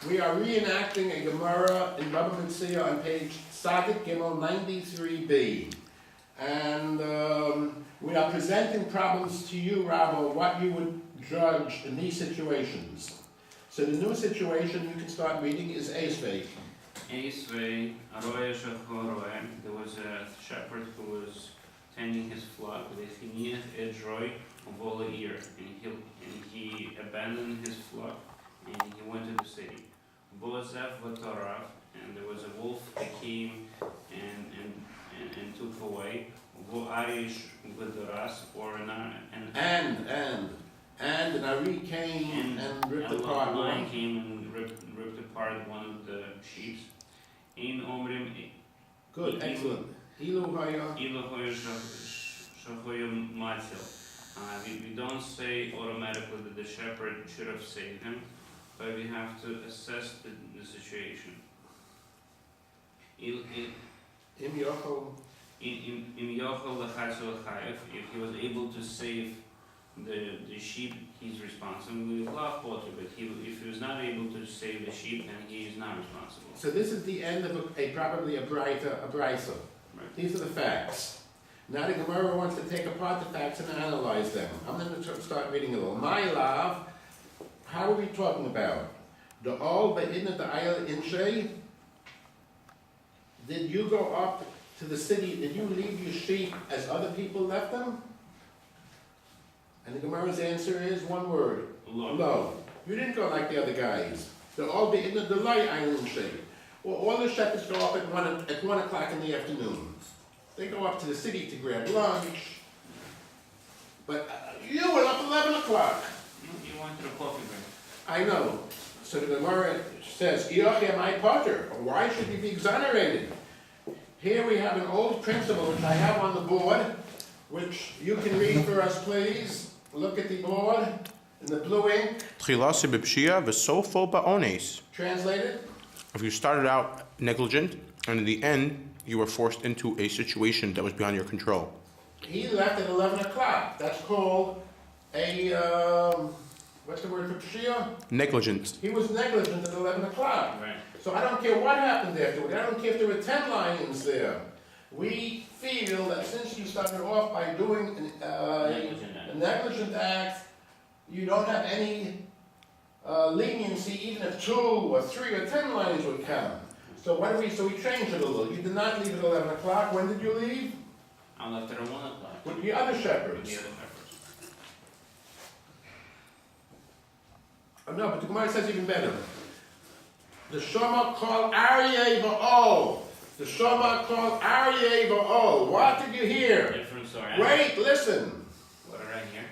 We are reenacting a Gemara in Baba Metzia on page Sadik Gimel 93b. And we are presenting problems to you, Rabbi, what you would judge in these situations. So the new situation you can start reading is Eisvei. Eisvei, Aroya Shachoroem, there was a shepherd who was tending his flock with Hinieth Edroi of all ear, and he abandoned his flock and he went to the city. Boazev Vatorav, and there was a wolf that came and took away. Vo Arish Vidoras, or an Ari came and ripped apart one. Lion came and ripped apart one of the sheep. In Omrim. Good, excellent. Ilu Hoya Shachoya Matzil. We don't say automatically that the shepherd should have saved him, but we have to assess the situation. If he was able to save the sheep, he's responsible. But if he was not able to save the sheep, then he is not responsible. So this is the end of probably a brisa. Right. These are the facts. Now the Gemara wants to take apart the facts and analyze them. I'm going to start reading a little. My love, how are we talking about? The all be'idna the ayel inshay. Did you go up to the city? Did you leave your sheep as other people left them? And the Gemara's answer is one word. Lo. You didn't go like the other guys. The all be'idna the lay ayel inshay. Well, all the shepherds go up at 1 o'clock in the afternoon. They go up to the city to grab lunch. But you were up 11 o'clock. You went to the coffee break. I know. So the Gemara says, Iochi my potter. Why should he be exonerated? Here we have an old principle which I have on the board, which you can read for us, please. Look at the board in the blue ink. Translated? If you started out negligent, and in the end, you were forced into a situation that was beyond your control. He left at 11 o'clock. That's called a, what's the word for pshia? Negligent. He was negligent at 11 o'clock. Right. So I don't care what happened afterward. I don't care if there were 10 lions there. We feel that since you started off by doing a negligent act, you don't have any leniency, even if 2 or 3 or 10 lions would come. So we changed it a little. You did not leave at 11 o'clock. When did you leave? I left at 1 o'clock. With the other shepherds. With the other shepherds. No, but the Gemara says even better. The Shema called Aryeh Ba'ol. The Shema called Aryeh Ba'ol. What did you hear? Different story. Wait, listen. What did I hear?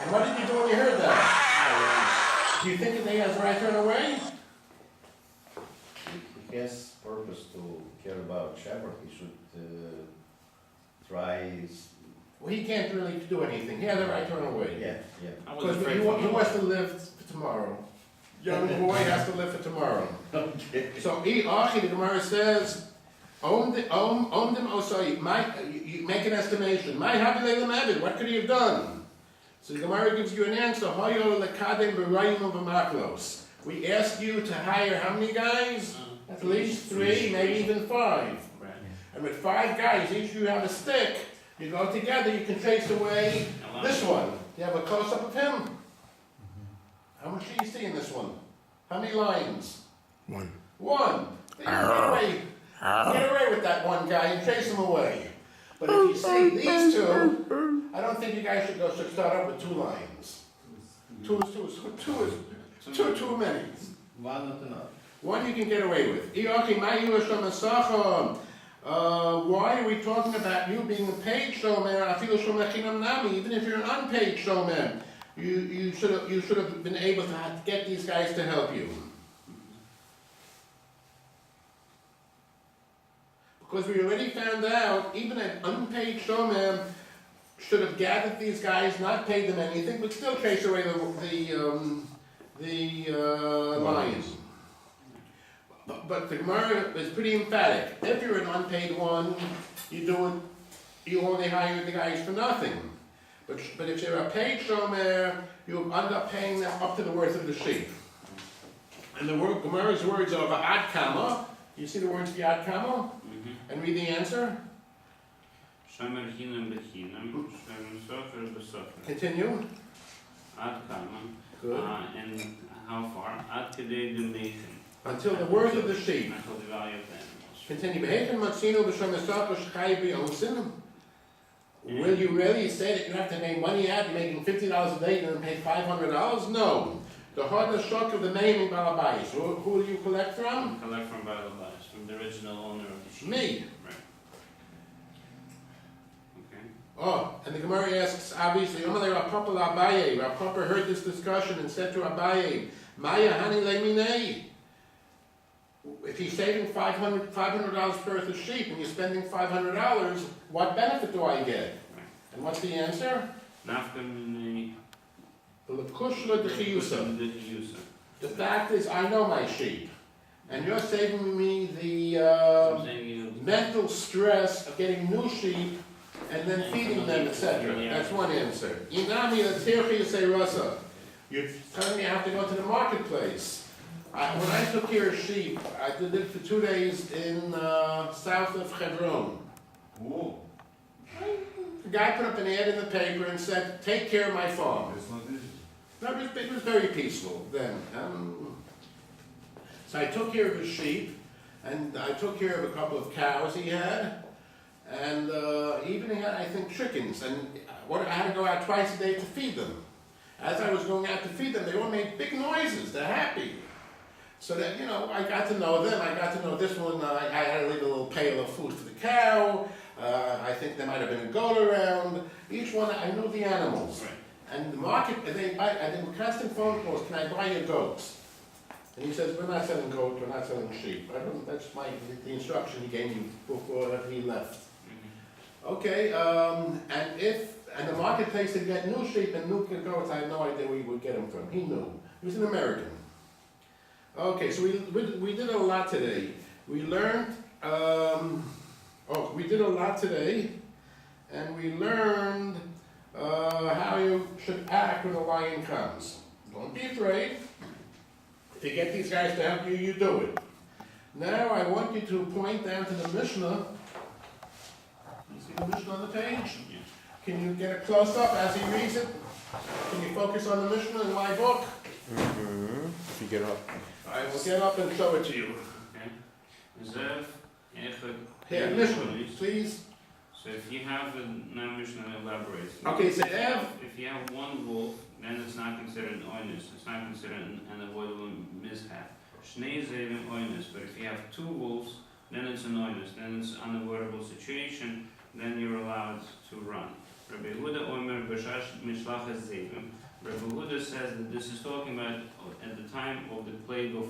And what did you do when you heard that? Do you think that they has the right to run away? He has purpose to care about shepherd. He should try. Well, he can't really do anything. He has the right to run away. Yeah. I was Because afraid he for wants to live for tomorrow. Young boy has to live for tomorrow. Okay. So, the Gemara says, you make an estimation. What could he have done? So the Gemara gives you an answer. We ask you to hire how many guys? At least 3, maybe even 5. Right. And with 5 guys, each of you have a stick. You go together, you can chase away this one. You have a close-up of him. How much do you see in this one? How many lions? 1. Get away with that one guy and chase him away. But if you see these 2, I don't think you guys should start up with 2 lions. 2 is too many. 1 not enough. 1 you can get away with. Why are we talking about you being a paid showman? Even if you're an unpaid showman, you should have been able to get these guys to help you. Because we already found out, even an unpaid showman should have gathered these guys, not paid them anything, but still chase away the lions. But the Gemara is pretty emphatic. If you're an unpaid one, you only hire the guys for nothing. But if you're a paid shomer, you end up paying them up to the worth of the sheep. And the Gemara's words are ad kama. You see the words ad kama? And read the answer. Shomer hinam bechinam, shomer sofer besofer. Continue. Ad kama. Good. And how far? Ad kedei demechin. Until the worth of the sheep. Until the value of the animals. Continue. Behechen matzino b'shomer sofer shchai b'yosin. Will you really say that you have to make money out? You're making $50 a day and then pay $500? No. The hardest shock of the naming balabais. Who do you collect from? Collect from Balabas, from the original owner of the sheep. Me. Right. Okay. Oh, and the Gemara asks, obviously, Rav Papa Abaye. Rav Papa heard this discussion and said to Abaye, Maya hani leminei. If he's saving $500 worth of sheep and you're spending $500, what benefit do I get? Right. And what's the answer? Nafka L'kushla d'chiyusa. the The fact is, I know my sheep, and you're saving me the mental stress of getting new sheep and then feeding them, etc. That's one answer. Inami l'tirchi rasa. You're telling me I have to go to the marketplace. When I took care of sheep, I did it for 2 days in south of Hebron. Ooh. The guy put up an ad in the paper and said, "Take care of my farm." It's not easy. No, it was very peaceful then. So I took care of his sheep, and I took care of a couple of cows he had, and even he had, I think, chickens. And I had to go out twice a day to feed them. As I was going out to feed them, they all made big noises. They're happy. So that, I got to know them. I got to know this one. I had to leave a little pail of food for the cow. I think there might have been a goat around. Each one, I knew the animals. Right. And the market, I did constant phone calls, can I buy your goats? And he says, we're not selling goats, we're not selling sheep. That's the instruction he gave me before he left. Okay, and the marketplace to get new sheep and new goats, I had no idea where he would get them from. He knew. He was an American. Okay, so we did a lot today. We learned, we did a lot today, and we learned how you should act when a lion comes. Don't be afraid. If you get these guys to help you, you do it. Now I want you to point down to the Mishnah. You see the Mishnah on the page? Yeah. Can you get a close-up as he reads it? Can you focus on the Mishnah in my book? If you get up. I will get up and show it to you. Okay. Zev, Echad, Here, Mishnah, please. So if you have now Mishnah elaborates. Okay, so Ev. If you have one wolf, then it's not considered an oinus. It's not considered an avoidable mishap. Shnei zevim oinus. But if you have two wolves, then it's an oinus. Then it's an unavoidable situation. Then you're allowed to run. Rabbi Yehuda Omer b'shash mishlachas zevim. Rabbi Yehuda says that this is talking about at the time of the plague of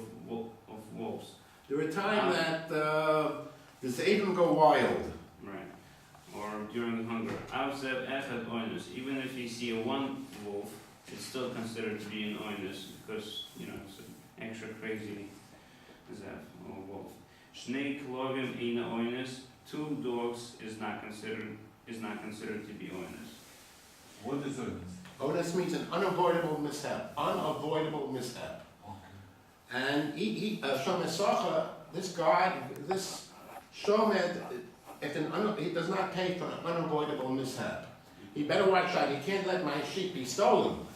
wolves. There were times that the Zevim go wild. Right. Or during the hunger. Avzev echad oinus. Even if you see a one wolf, it's still considered to be an oinus because it's an extra crazy zev or wolf. Shnei klovim eina oinus. Two dogs is not considered to be oinus. What is it? Onus means an unavoidable mishap. Unavoidable mishap. Okay. And Shomer this Shomer, he does not pay for an unavoidable mishap. He better watch out. He can't let my sheep be stolen.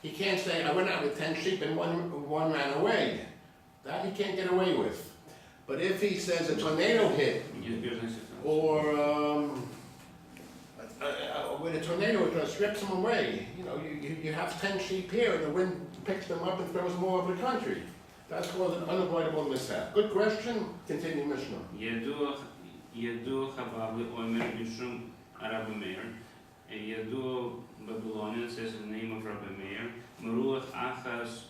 He can't say, I went out with 10 sheep and one ran away. That he can't get away with. But if he says a tornado hit, or with a tornado it just rips them away, you have 10 sheep here and the wind picks them up and throws them all over the country. That's called an unavoidable mishap. Good question. Continue, Mishnah. Yedu Chababli Omer Bishum Rabbi Meir. Yedu Babylonian says the name of Rabbi Meir. Meruach Achas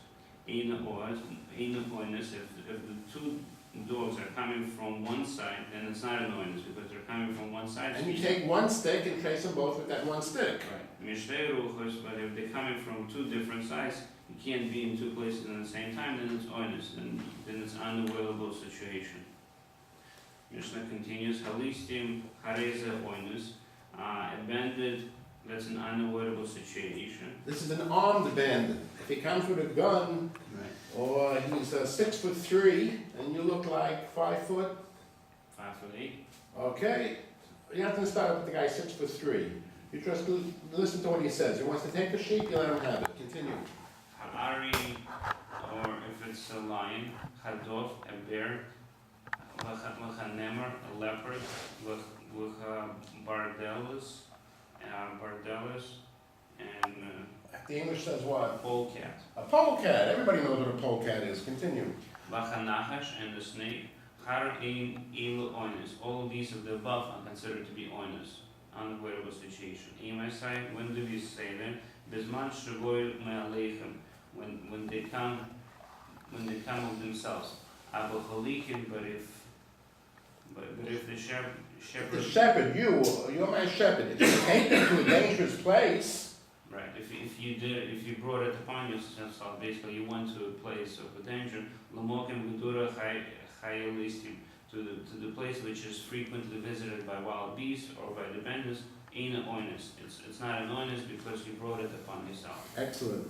Eina Oinus. If the two dogs are coming from one side, then it's not an oinus because they're coming from one side. And you take one stick and trace them both with that one stick. Right. Mishtei ruchos, but if they're coming from two different sides, you can't be in two places at the same time, then it's oinus, then it's unavoidable situation. Mishnah continues, halistim hareze oinus, a bandit, that's an unavoidable situation. This is an armed bandit. If he comes with a gun, Right. or he's 6'3", and you look like 5 foot, 5'8". okay, you have to start with the guy 6'3". You just listen to what he says. He wants to take the sheep, you let him have it. Continue. Ha'ari, or if it's a lion, hadov, a bear, l'chanemer, a leopard, l'chabardelus, and The English says what? polecat. A polecat. Everybody knows what a polecat is. Continue. L'chanachash and the snake, har ein ilu oinus. All of these of the above are considered to be oinus, unavoidable situation. Imai, when do we say them? Bisman shavoy me'aleichem, when they come of themselves. Abu chalikim, but if the shepherd, The shepherd, you're my shepherd. If you take them to a dangerous place, right? If you brought it upon yourself, basically you went to a place of danger. Lamokim vidura chayelistim, to the place which is frequently visited by wild beasts or by the bandits. Ain't an oinus. It's not an oinus because you brought it upon yourself. excellent.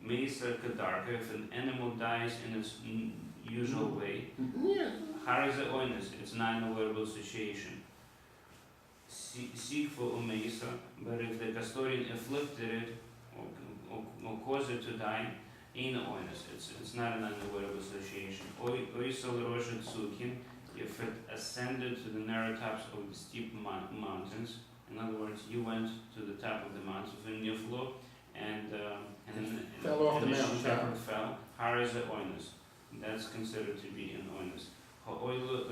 Mesa kadarka, if an animal dies in its usual way, Yeah. how is it oinus? It's not an avoidable situation. Seek for umesa, but if the custodian afflicted it or caused it to die, ain't an oinus. It's not an unavoidable situation. Oisal rosha tsukin, if it ascended to the narrow tops of the steep mountains. In other words, you went to the top of the mountain in Niflo, and Fell off the the mountain shepherd fell. How is it oinus? That's considered to be an oinus. However,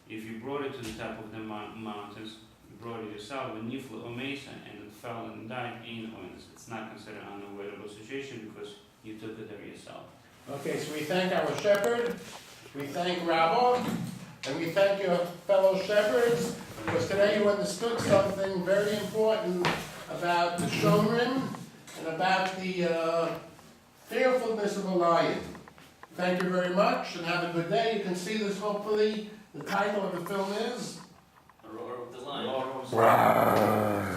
if you brought it to the top of the mountains, you brought it yourself, when Niflo or Mesa, and it fell and died, ain't oinus. It's not considered an unavoidable situation because you took it there yourself. Okay, so we thank our shepherd, we thank Rabbi, and we thank your fellow shepherds, because today you understood something very important about the shomrim and about the fearfulness of a lion. Thank you very much, and have a good day. You can see this, hopefully. The title of the film is The roar of the lion. Roar.